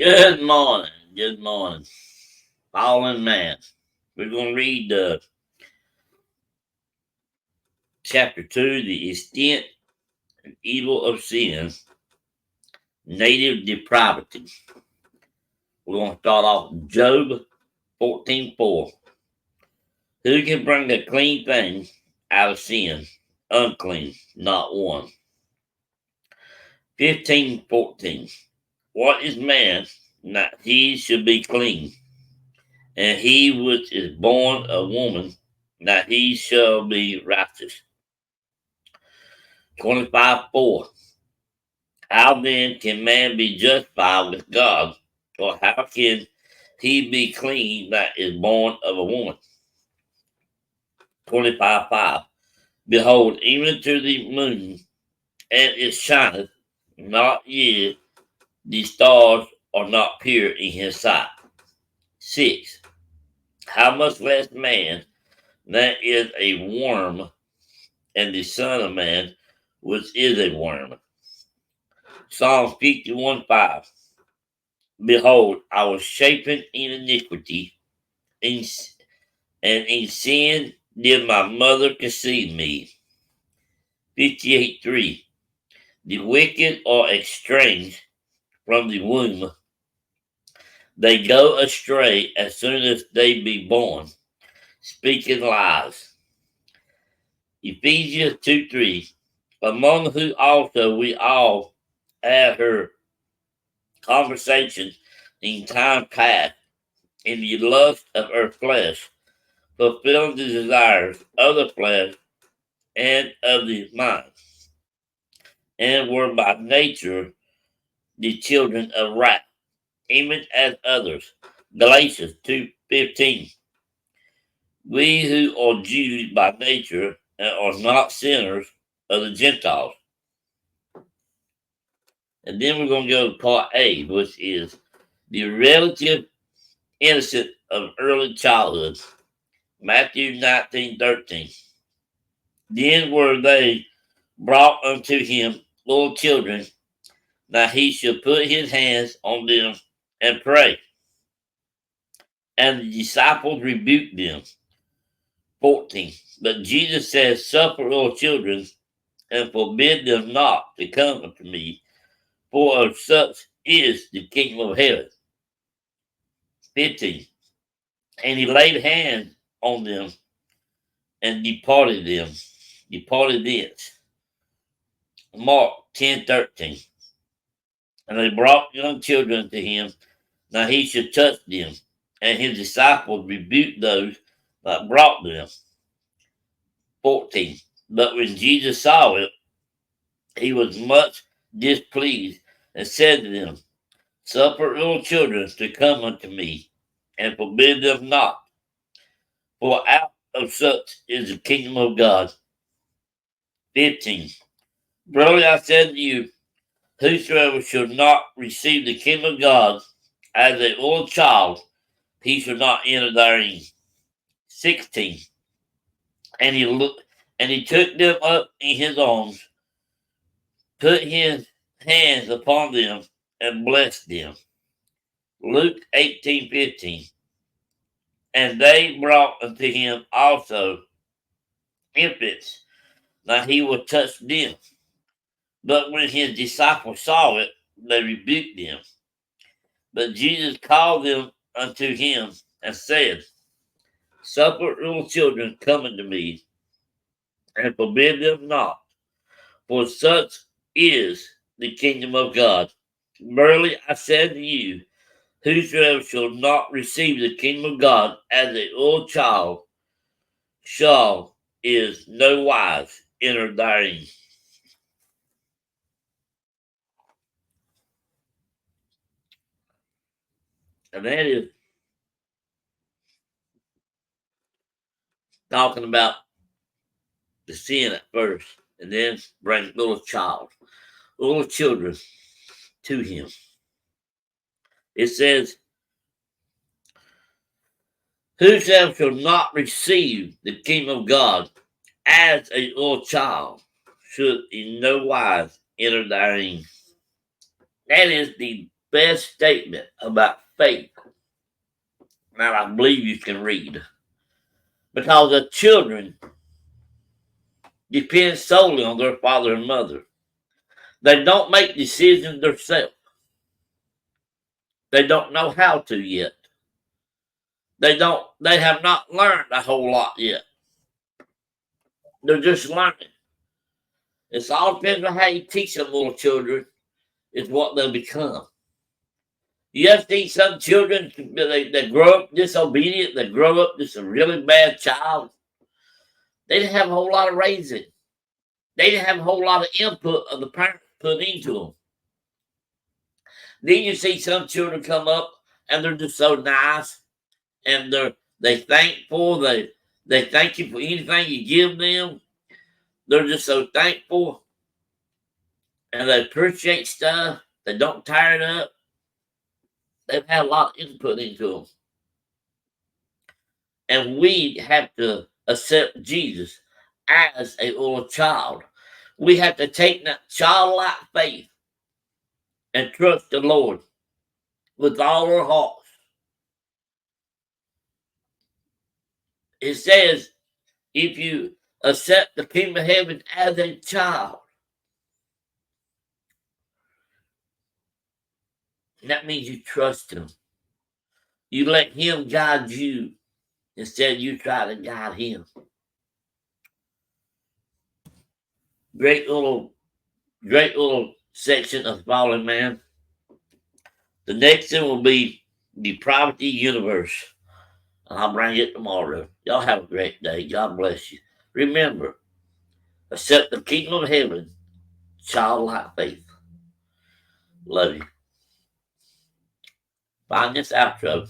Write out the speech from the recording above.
Good morning. Good morning. Fallen man. We're going to read chapter 2, the extent and evil of sin, native depravity. We're going to start off with Job 14:4. Who can bring a clean thing out of sin? Unclean, not one. 15:14. What is man that he should be clean? And he which is born of woman, that he shall be righteous. 25:4. How then can man be justified with God? Or how can he be clean that is born of a woman? 25:5. Behold, even to the moon, and it shineth not yet, the stars are not pure in his sight. 6. How much less man that is a worm, and the Son of Man, which is a worm. Psalm 51:5. Behold, I was shapen in iniquity, and in sin did my mother conceive me. 58:3. The wicked are estranged from the womb. They go astray as soon as they be born, speaking lies. Ephesians 2:3. Among who also we all had her conversations in time past in the lust of our flesh, fulfilling the desires of the flesh and of the mind, and were by nature the children of wrath, even as others. Galatians 2:15. We who are Jews by nature and are not sinners of the Gentiles. And then we're going to go to part A, which is the relative innocence of early childhood. Matthew 19:13. Then were they brought unto him little children, that he should put his hands on them and pray. And the disciples rebuked them. 14. But Jesus says, suffer little children, and forbid them not to come unto me, for of such is the kingdom of heaven. 15. And he laid hands on them and departed thence. Mark 10:13. And they brought young children to him, that he should touch them. And his disciples rebuked those that brought them. 14. But when Jesus saw it, he was much displeased, and said to them, suffer little children to come unto me, and forbid them not, for out of such is the kingdom of God. 15. Verily I said to you, whosoever shall not receive the kingdom of God as a little child, he shall not enter therein. 16. And he took them up in his arms, put his hands upon them, and blessed them. Luke 18:15. And they brought unto him also infants, that he would touch them. But when his disciples saw it, they rebuked them. But Jesus called them unto him, and said, suffer little children come unto me, and forbid them not, for such is the kingdom of God. Verily I said to you, whosoever shall not receive the kingdom of God as a little child shall is no wise enter therein. And that is talking about the sin at first, and then bring little children to him. It says, whosoever shall not receive the kingdom of God as a little child should in no wise enter therein. That is the best statement about faith that I believe you can read. Because the children depend solely on their father and mother. They don't make decisions themselves. They don't know how to yet. They have not learned a whole lot yet. They're just learning. It's all depends on how you teach them little children, is what they'll become. You have seen some children that grow up disobedient, that grow up just a really bad child. They didn't have a whole lot of raising. They didn't have a whole lot of input of the parents put into them. Then you see some children come up and they're just so nice, and they thankful. They thank you for anything you give them. They're just so thankful, and they appreciate stuff. They don't tear it up. They've had a lot of input into them, and we have to accept Jesus as a little child. We have to take that childlike faith and trust the Lord with all our hearts. It says, if you accept the kingdom of heaven as a child, that means you trust him. You let him guide you instead of you try to guide him. Great little section of fallen man. The next one will be depravity universe. And I'll bring it tomorrow. Y'all have a great day. God bless you. Remember, accept the kingdom of heaven, childlike faith. Love you. Find this outro.